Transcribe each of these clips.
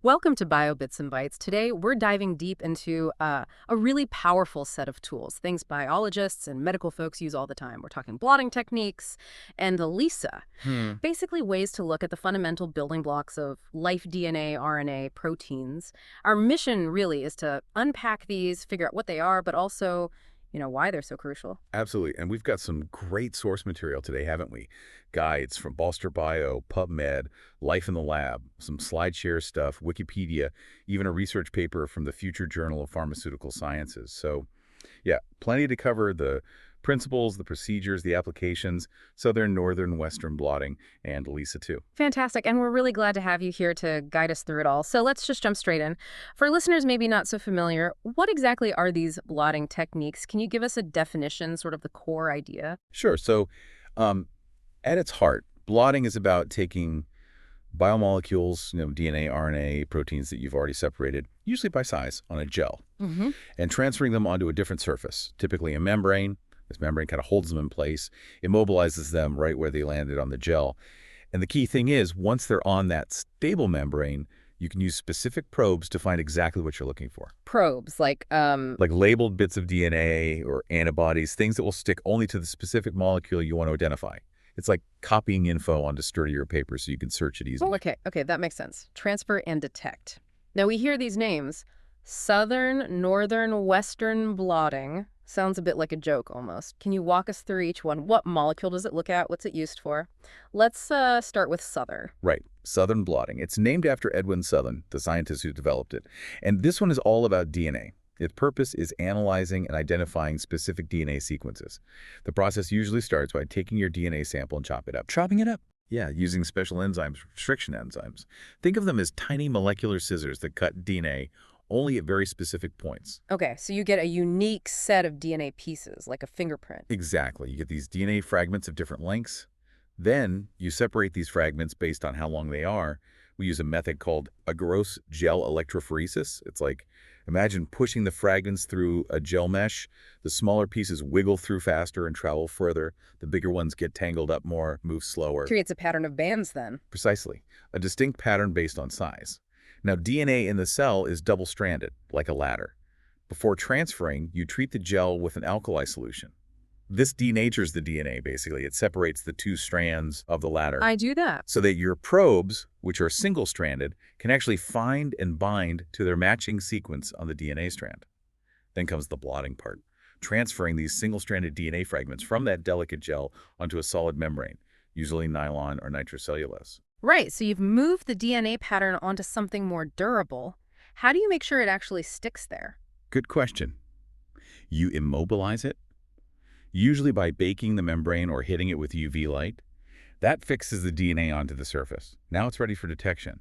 Welcome to BioBits and Bytes. Today, we're diving deep into a really powerful set of tools, things biologists and medical folks use all the time. We're talking blotting techniques and ELISA, Hmm. basically ways to look at the fundamental building blocks of life DNA, RNA, proteins. Our mission really is to unpack these, figure out what they are, but also, why they're so crucial. Absolutely. And we've got some great source material today, haven't we? Guides from Bolster Bio, PubMed, Life in the Lab, some SlideShare stuff, Wikipedia, even a research paper from the Future Journal of Pharmaceutical Sciences. So, yeah, plenty to cover the principles, the procedures, the applications, southern, northern, western blotting, and ELISA too. Fantastic. And we're really glad to have you here to guide us through it all. So let's just jump straight in. For listeners maybe not so familiar, what exactly are these blotting techniques? Can you give us a definition, sort of the core idea? Sure. So, um, at its heart, blotting is about taking biomolecules, DNA, RNA, proteins that you've already separated, usually by size, on a gel, Hmm. and transferring them onto a different surface, typically a membrane. This membrane kind of holds them in place, immobilizes them right where they landed on the gel. And the key thing is, once they're on that stable membrane, you can use specific probes to find exactly what you're looking for. Probes, Like labeled bits of DNA or antibodies, things that will stick only to the specific molecule you want to identify. It's like copying info onto sturdier paper so you can search it oh, easily. okay, that makes sense. Transfer and detect. Now we hear these names, southern, northern, western blotting. Sounds a bit like a joke almost. Can you walk us through each one? What molecule does it look at? What's it used for? Let's start with southern. Right, Southern blotting. It's named after Edwin Southern, the scientist who developed it. And this one is all about DNA. Its purpose is analyzing and identifying specific DNA sequences. The process usually starts by taking your DNA sample and chopping it up. Yeah, using special enzymes, restriction enzymes. Think of them as tiny molecular scissors that cut DNA only at very specific points. Okay, so you get a unique set of DNA pieces, like a fingerprint. Exactly. You get these DNA fragments of different lengths. Then you separate these fragments based on how long they are. We use a method called agarose gel electrophoresis. It's like, imagine pushing the fragments through a gel mesh. The smaller pieces wiggle through faster and travel further. The bigger ones get tangled up more, move slower. Creates a pattern of bands then. Precisely. A distinct pattern based on size. Now, DNA in the cell is double-stranded, like a ladder. Before transferring, you treat the gel with an alkali solution. This denatures the DNA, basically. It separates the two strands of the ladder I do that. so that your probes, which are single-stranded, can actually find and bind to their matching sequence on the DNA strand. Then comes the blotting part, transferring these single-stranded DNA fragments from that delicate gel onto a solid membrane, usually nylon or nitrocellulose. Right, so you've moved the DNA pattern onto something more durable. How do you make sure it actually sticks there? Good question. You immobilize it, usually by baking the membrane or hitting it with UV light. That fixes the DNA onto the surface. Now it's ready for detection.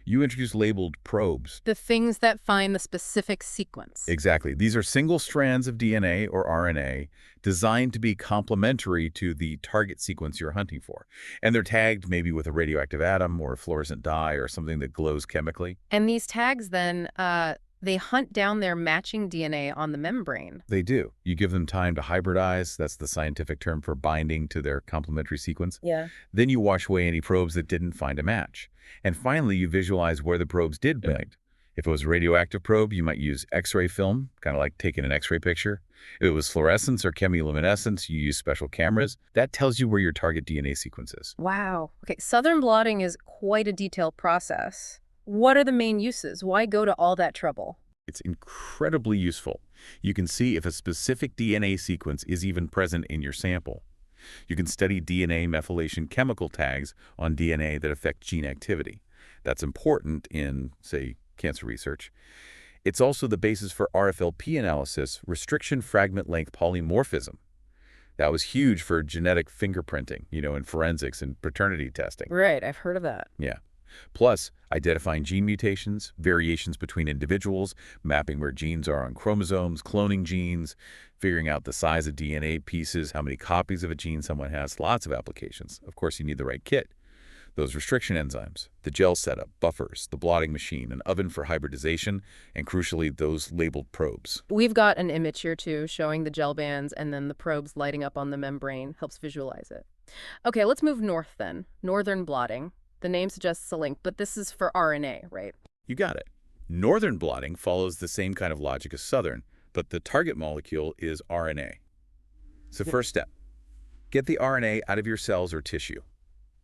You introduce labeled probes. The things that find the specific sequence. Exactly. These are single strands of DNA or RNA designed to be complementary to the target sequence you're hunting for. And they're tagged maybe with a radioactive atom or a fluorescent dye or something that glows chemically. And these tags then, they hunt down their matching DNA on the membrane. They do. You give them time to hybridize. That's the scientific term for binding to their complementary sequence. Yeah. Then you wash away any probes that didn't find a match. And finally, you visualize where the probes did bind. If it was a radioactive probe, you might use X-ray film, kind of like taking an X-ray picture. If it was fluorescence or chemiluminescence, you use special cameras. That tells you where your target DNA sequence is. Wow. Okay, southern blotting is quite a detailed process. What are the main uses? Why go to all that trouble? It's incredibly useful. You can see if a specific DNA sequence is even present in your sample. You can study DNA methylation chemical tags on DNA that affect gene activity. That's important in, say, cancer research. It's also the basis for RFLP analysis, restriction fragment length polymorphism. That was huge for genetic fingerprinting, in forensics and paternity testing. Right, I've heard of that. Yeah. Plus, identifying gene mutations, variations between individuals, mapping where genes are on chromosomes, cloning genes, figuring out the size of DNA pieces, how many copies of a gene someone has, lots of applications. Of course, you need the right kit. Those restriction enzymes, the gel setup, buffers, the blotting machine, an oven for hybridization, and crucially, those labeled probes. We've got an image here too showing the gel bands and then the probes lighting up on the membrane helps visualize it. Okay, let's move north then. Northern blotting. The name suggests a link, but this is for RNA, right? You got it. Northern blotting follows the same kind of logic as southern, but the target molecule is RNA. So first step, get the RNA out of your cells or tissue.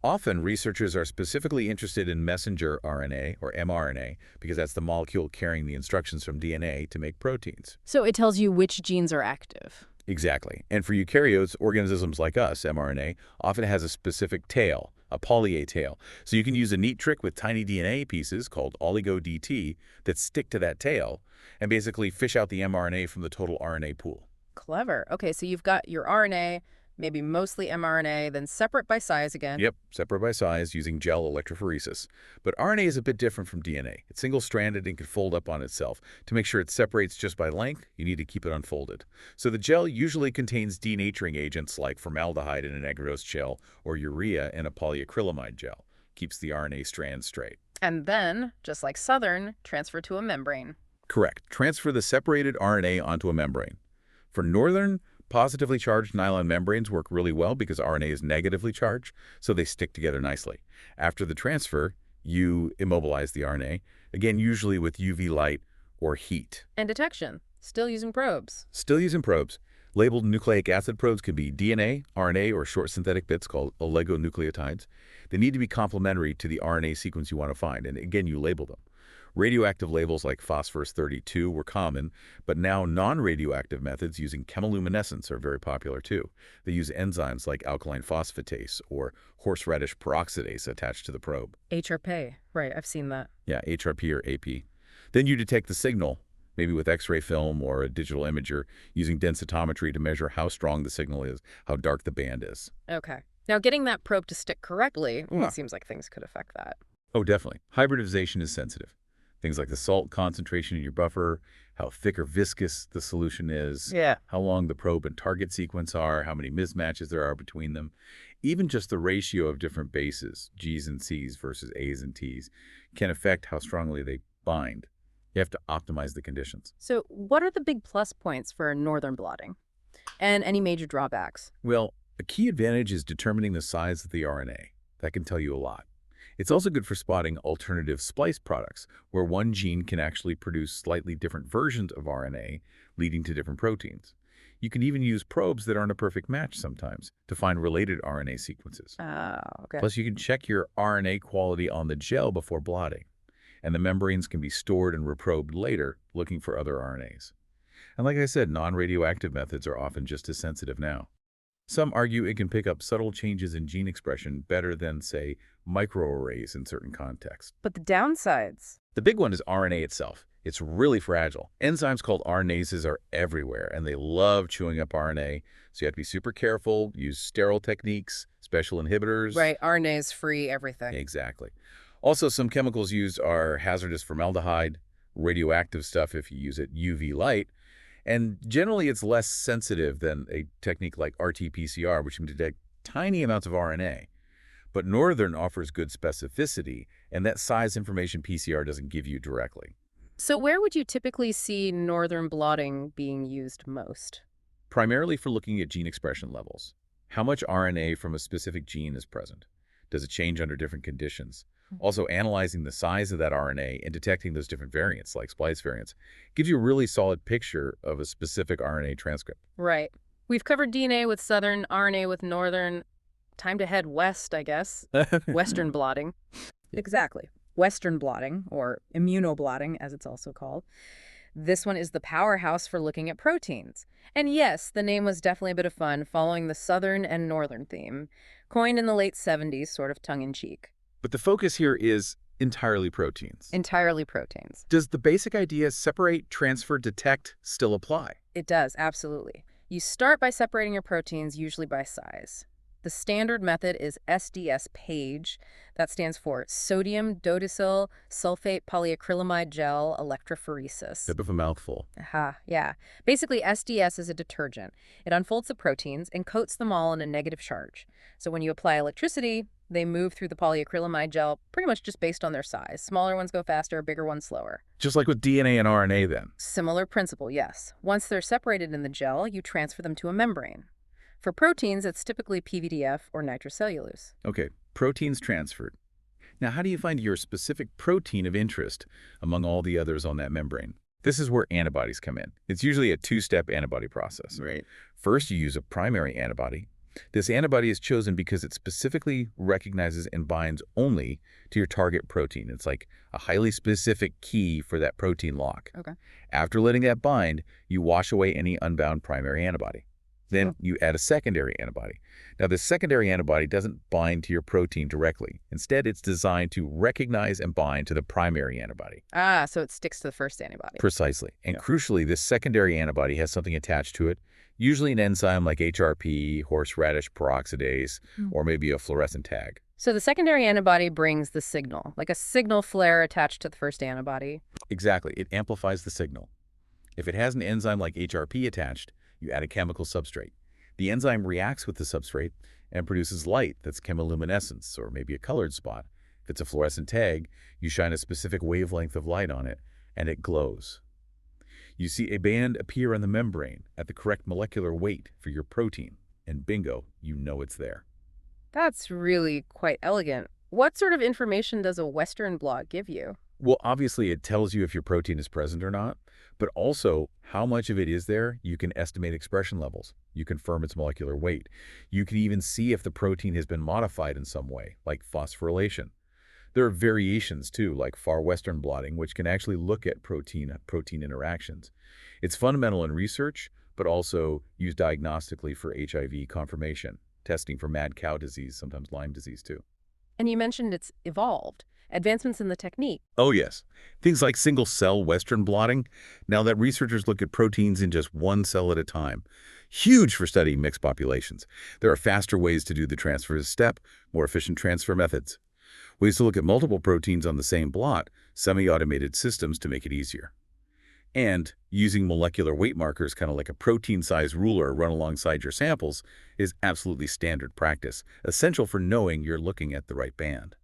Often, researchers are specifically interested in messenger RNA, or mRNA, because that's the molecule carrying the instructions from DNA to make proteins. So it tells you which genes are active. Exactly. And for eukaryotes, organisms like us, mRNA, often has a specific tail, a poly-A tail. So you can use a neat trick with tiny DNA pieces called oligo-DT that stick to that tail and basically fish out the mRNA from the total RNA pool. Clever. Okay, so you've got your RNA, maybe mostly mRNA, then separate by size again. Yep, separate by size using gel electrophoresis. But RNA is a bit different from DNA. It's single-stranded and can fold up on itself. To make sure it separates just by length, you need to keep it unfolded. So the gel usually contains denaturing agents like formaldehyde in an agarose gel or urea in a polyacrylamide gel. Keeps the RNA strands straight. And then, just like southern, transfer to a membrane. Correct. Transfer the separated RNA onto a membrane. For northern, positively charged nylon membranes work really well because RNA is negatively charged, so they stick together nicely. After the transfer, you immobilize the RNA, again usually with UV light or heat. And detection. Still using probes. Still using probes. Labeled nucleic acid probes can be DNA, RNA, or short synthetic bits called oligonucleotides. They need to be complementary to the RNA sequence you want to find, and again, you label them. Radioactive labels like phosphorus-32 were common, but now non-radioactive methods using chemiluminescence are very popular too. They use enzymes like alkaline phosphatase or horseradish peroxidase attached to the probe. HRP. Right, I've seen that. Yeah, HRP or AP. Then you detect the signal, maybe with X-ray film or a digital imager, using densitometry to measure how strong the signal is, how dark the band is. Okay. Now, getting that probe to stick correctly, it seems like things could affect that. Oh, definitely. Hybridization is sensitive. Things like the salt concentration in your buffer, how thick or viscous the solution is, how long the probe and target sequence are, how many mismatches there are between them. Even just the ratio of different bases, G's and C's versus A's and T's, can affect how strongly they bind. You have to optimize the conditions. So what are the big plus points for northern blotting? And any major drawbacks? Well, a key advantage is determining the size of the RNA. That can tell you a lot. It's also good for spotting alternative splice products, where one gene can actually produce slightly different versions of RNA, leading to different proteins. You can even use probes that aren't a perfect match sometimes to find related RNA sequences. Okay. Plus, you can check your RNA quality on the gel before blotting, and the membranes can be stored and reprobed later, looking for other RNAs. And like I said, non-radioactive methods are often just as sensitive now. Some argue it can pick up subtle changes in gene expression better than, say, microarrays in certain contexts. But the downsides? The big one is RNA itself. It's really fragile. Enzymes called RNases are everywhere, and they love chewing up RNA, so you have to be super careful, use sterile techniques, special inhibitors. Right, RNAs free everything. Exactly. Also, some chemicals used are hazardous formaldehyde, radioactive stuff if you use it UV light, and generally it's less sensitive than a technique like RT-PCR, which can detect tiny amounts of RNA. But Northern offers good specificity, and that size information PCR doesn't give you directly. So where would you typically see northern blotting being used most? Primarily for looking at gene expression levels. How much RNA from a specific gene is present? Does it change under different conditions? Also, analyzing the size of that RNA and detecting those different variants, like splice variants, gives you a really solid picture of a specific RNA transcript. Right. We've covered DNA with southern, RNA with northern. Time to head west, I guess. Western blotting. Exactly. Western blotting, or immunoblotting, as it's also called. This one is the powerhouse for looking at proteins. And yes, the name was definitely a bit of fun, following the southern and northern theme, coined in the late 70s, sort of tongue-in-cheek. But the focus here is entirely proteins. Entirely proteins. Does the basic idea separate, transfer, detect still apply? It does, absolutely. You start by separating your proteins, usually by size. The standard method is SDS-PAGE. That stands for sodium dodecyl sulfate polyacrylamide gel electrophoresis. Bit of a mouthful. Aha, yeah. Basically, SDS is a detergent. It unfolds the proteins and coats them all in a negative charge. So when you apply electricity, they move through the polyacrylamide gel pretty much just based on their size. Smaller ones go faster, bigger ones slower. Just like with DNA and RNA then. Similar principle, yes. Once they're separated in the gel, you transfer them to a membrane. For proteins, it's typically PVDF or nitrocellulose. Okay, proteins transferred. Now, how do you find your specific protein of interest among all the others on that membrane? This is where antibodies come in. It's usually a two-step antibody process. Right. First, you use a primary antibody. This antibody is chosen because it specifically recognizes and binds only to your target protein. It's like a highly specific key for that protein lock. Okay. After letting that bind, you wash away any unbound primary antibody. Then Oh. you add a secondary antibody. Now, this secondary antibody doesn't bind to your protein directly. Instead, it's designed to recognize and bind to the primary antibody. Ah, so it sticks to the first antibody. Precisely. And Yeah. crucially, this secondary antibody has something attached to it, usually an enzyme like HRP, horseradish peroxidase, or maybe a fluorescent tag. So the secondary antibody brings the signal, like a signal flare attached to the first antibody. Exactly. It amplifies the signal. If it has an enzyme like HRP attached, you add a chemical substrate. The enzyme reacts with the substrate and produces light that's chemiluminescence, or maybe a colored spot. If it's a fluorescent tag, you shine a specific wavelength of light on it, and it glows. You see a band appear on the membrane at the correct molecular weight for your protein, and bingo, you know it's there. That's really quite elegant. What sort of information does a Western blot give you? Well, obviously, it tells you if your protein is present or not, but also how much of it is there. You can estimate expression levels. You confirm its molecular weight. You can even see if the protein has been modified in some way, like phosphorylation. There are variations, too, like far Western blotting, which can actually look at protein interactions. It's fundamental in research, but also used diagnostically for HIV confirmation, testing for mad cow disease, sometimes Lyme disease, too. And you mentioned it's evolved. Advancements in the technique. Oh, yes. Things like single-cell Western blotting. Now that researchers look at proteins in just one cell at a time. Huge for studying mixed populations. There are faster ways to do the transfer step, more efficient transfer methods. Ways to look at multiple proteins on the same blot, semi-automated systems to make it easier. And using molecular weight markers, kind of like a protein-sized ruler run alongside your samples, is absolutely standard practice, essential for knowing you're looking at the right band.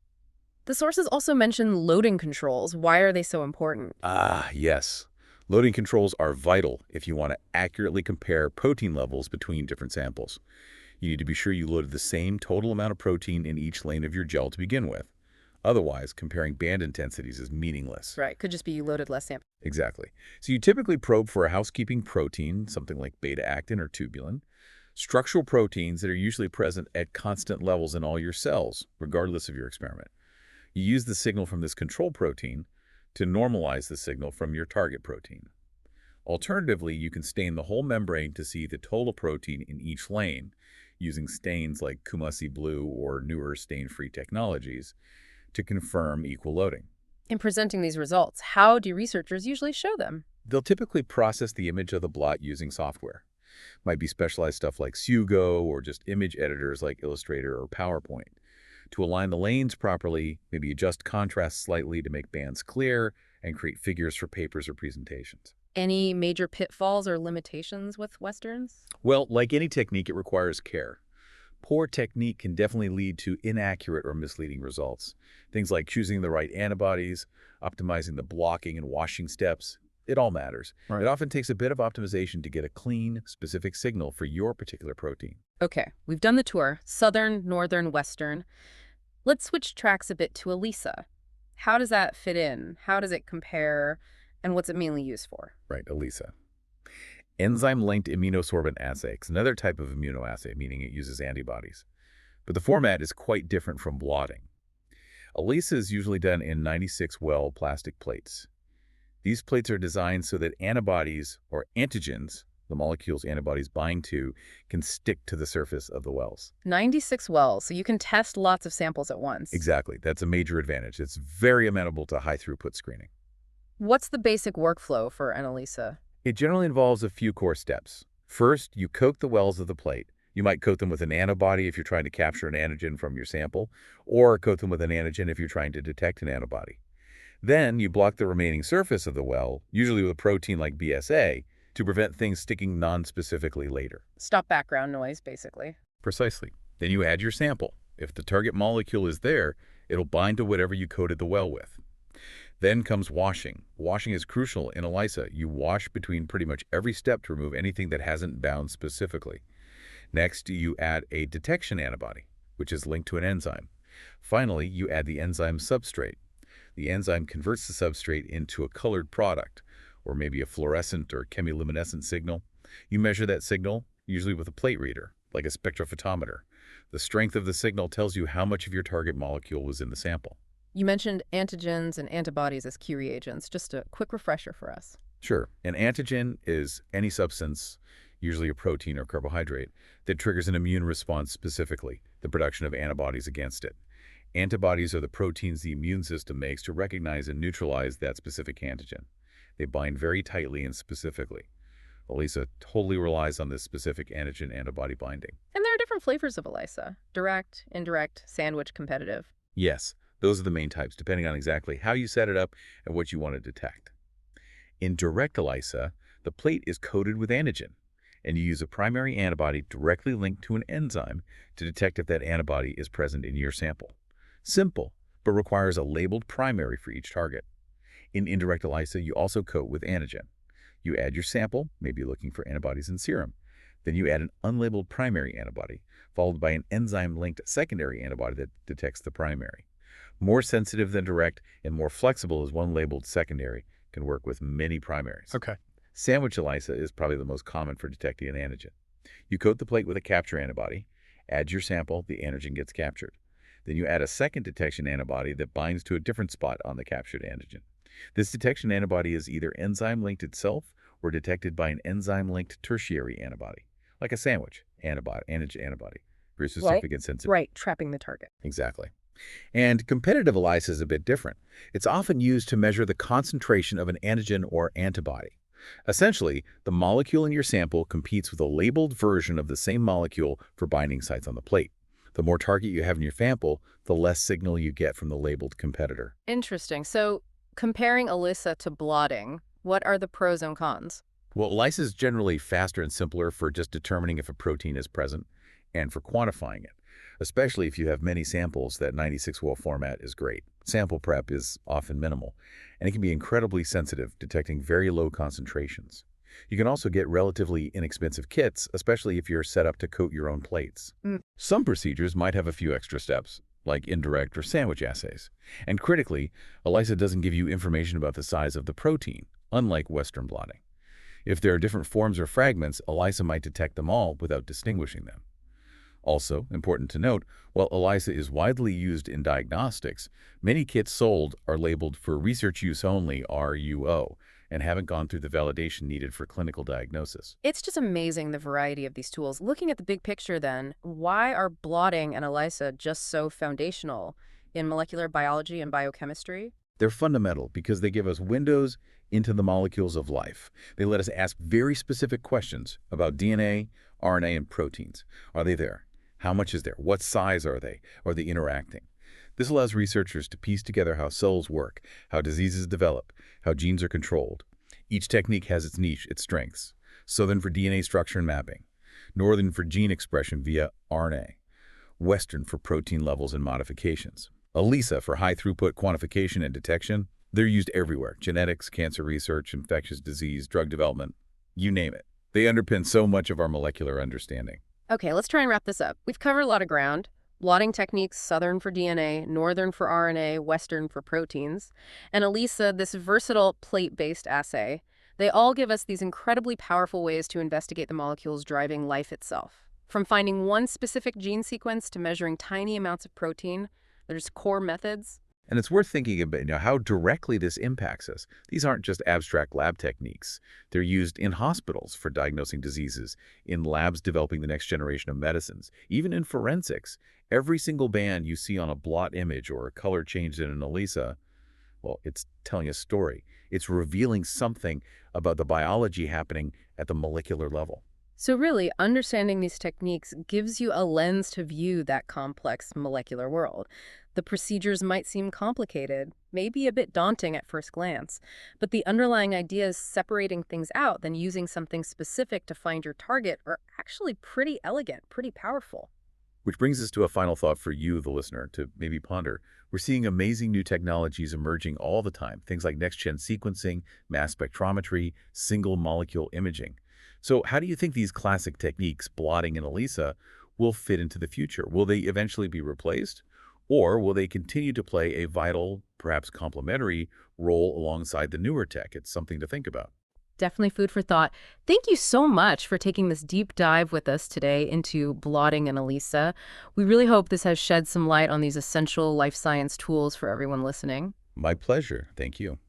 The sources also mention loading controls. Why are they so important? Ah, yes. Loading controls are vital if you want to accurately compare protein levels between different samples. You need to be sure you loaded the same total amount of protein in each lane of your gel to begin with. Otherwise, comparing band intensities is meaningless. Right, could just be you loaded less sample. Exactly. So you typically probe for a housekeeping protein, something like beta-actin or tubulin, structural proteins that are usually present at constant levels in all your cells, regardless of your experiment. You use the signal from this control protein to normalize the signal from your target protein. Alternatively, you can stain the whole membrane to see the total protein in each lane using stains like Kumasi blue or newer stain-free technologies to confirm equal loading. In presenting these results, how do researchers usually show them? They'll typically process the image of the blot using software. Might be specialized stuff like Sugo or just image editors like Illustrator or PowerPoint. To align the lanes properly, maybe adjust contrast slightly to make bands clear, and create figures for papers or presentations. Any major pitfalls or limitations with Westerns? Well, like any technique, it requires care. Poor technique can definitely lead to inaccurate or misleading results. Things like choosing the right antibodies, optimizing the blocking and washing steps, it all matters. Right. It often takes a bit of optimization to get a clean, specific signal for your particular protein. Okay, we've done the tour, Southern, Northern, Western. Let's switch tracks a bit to ELISA. How does that fit in? How does it compare? And what's it mainly used for? Right, ELISA. Enzyme-linked immunosorbent assay. It's another type of immunoassay, meaning it uses antibodies. But the format is quite different from blotting. ELISA is usually done in 96-well plastic plates. These plates are designed so that antibodies, or antigens, the molecules antibodies bind to, can stick to the surface of the wells. 96 wells, so you can test lots of samples at once. Exactly. That's a major advantage. It's very amenable to high-throughput screening. What's the basic workflow for an ELISA? It generally involves a few core steps. First, you coat the wells of the plate. You might coat them with an antibody if you're trying to capture an antigen from your sample, or coat them with an antigen if you're trying to detect an antibody. Then you block the remaining surface of the well, usually with a protein like BSA, to prevent things sticking non-specifically later. Stop background noise, basically. Precisely. Then you add your sample. If the target molecule is there, it'll bind to whatever you coated the well with. Then comes washing. Washing is crucial in ELISA. You wash between pretty much every step to remove anything that hasn't bound specifically. Next, you add a detection antibody, which is linked to an enzyme. Finally, you add the enzyme substrate. The enzyme converts the substrate into a colored product, or maybe a fluorescent or chemiluminescent signal. You measure that signal, usually with a plate reader, like a spectrophotometer. The strength of the signal tells you how much of your target molecule was in the sample. You mentioned antigens and antibodies as key reagents. Just a quick refresher for us. Sure, an antigen is any substance, usually a protein or carbohydrate, that triggers an immune response, specifically the production of antibodies against it. Antibodies are the proteins the immune system makes to recognize and neutralize that specific antigen. They bind very tightly and specifically. ELISA totally relies on this specific antigen-antibody binding. And there are different flavors of ELISA: direct, indirect, sandwich, competitive. Yes, those are the main types, depending on exactly how you set it up and what you want to detect. In direct ELISA, the plate is coated with antigen, and you use a primary antibody directly linked to an enzyme to detect if that antibody is present in your sample. Simple, but requires a labeled primary for each target. In indirect ELISA, you also coat with antigen. You add your sample, maybe looking for antibodies in serum. Then you add an unlabeled primary antibody, followed by an enzyme-linked secondary antibody that detects the primary. More sensitive than direct and more flexible as one labeled secondary can work with many primaries. Okay. Sandwich ELISA is probably the most common for detecting an antigen. You coat the plate with a capture antibody, add your sample, the antigen gets captured. Then you add a second detection antibody that binds to a different spot on the captured antigen. This detection antibody is either enzyme-linked itself or detected by an enzyme-linked tertiary antibody, like a sandwich antigen antibody, very specific and sensitive. Right, trapping the target. Exactly. And competitive ELISA is a bit different. It's often used to measure the concentration of an antigen or antibody. Essentially, the molecule in your sample competes with a labeled version of the same molecule for binding sites on the plate. The more target you have in your sample, the less signal you get from the labeled competitor. Interesting. So comparing ELISA to blotting, what are the pros and cons? Well, ELISA is generally faster and simpler for just determining if a protein is present and for quantifying it. Especially if you have many samples, that 96-well format is great. Sample prep is often minimal, and it can be incredibly sensitive, detecting very low concentrations. You can also get relatively inexpensive kits, especially if you're set up to coat your own plates. Some procedures might have a few extra steps, like indirect or sandwich assays. And critically, ELISA doesn't give you information about the size of the protein, unlike Western blotting. If there are different forms or fragments, ELISA might detect them all without distinguishing them. Also, important to note, while ELISA is widely used in diagnostics, many kits sold are labeled for research use only, RUO, and haven't gone through the validation needed for clinical diagnosis. It's just amazing, the variety of these tools. Looking at the big picture then, why are blotting and ELISA just so foundational in molecular biology and biochemistry? They're fundamental because they give us windows into the molecules of life. They let us ask very specific questions about DNA, RNA, and proteins. Are they there? How much is there? What size are they? Are they interacting? This allows researchers to piece together how cells work, how diseases develop, how genes are controlled. Each technique has its niche, its strengths. Southern for DNA structure and mapping, Northern for gene expression via RNA, Western for protein levels and modifications. ELISA for high-throughput quantification and detection. They're used everywhere: genetics, cancer research, infectious disease, drug development, you name it. They underpin so much of our molecular understanding. Okay, let's try and wrap this up. We've covered a lot of ground. Blotting techniques: Southern for DNA, Northern for RNA, Western for proteins. And ELISA, this versatile plate-based assay. They all give us these incredibly powerful ways to investigate the molecules driving life itself. From finding one specific gene sequence to measuring tiny amounts of protein, there's core methods. And it's worth thinking about how directly this impacts us. These aren't just abstract lab techniques. They're used in hospitals for diagnosing diseases, in labs developing the next generation of medicines, even in forensics. Every single band you see on a blot image or a color change in an ELISA, well, it's telling a story. It's revealing something about the biology happening at the molecular level. So really, understanding these techniques gives you a lens to view that complex molecular world. The procedures might seem complicated, maybe a bit daunting at first glance, but the underlying ideas separating things out, then using something specific to find your target, are actually pretty elegant, pretty powerful. Which brings us to a final thought for you, the listener, to maybe ponder. We're seeing amazing new technologies emerging all the time, things like next-gen sequencing, mass spectrometry, single-molecule imaging. So how do you think these classic techniques, blotting and ELISA, will fit into the future? Will they eventually be replaced? Or will they continue to play a vital, perhaps complementary, role alongside the newer tech? It's something to think about. Definitely food for thought. Thank you so much for taking this deep dive with us today into blotting and ELISA. We really hope this has shed some light on these essential life science tools for everyone listening. My pleasure. Thank you.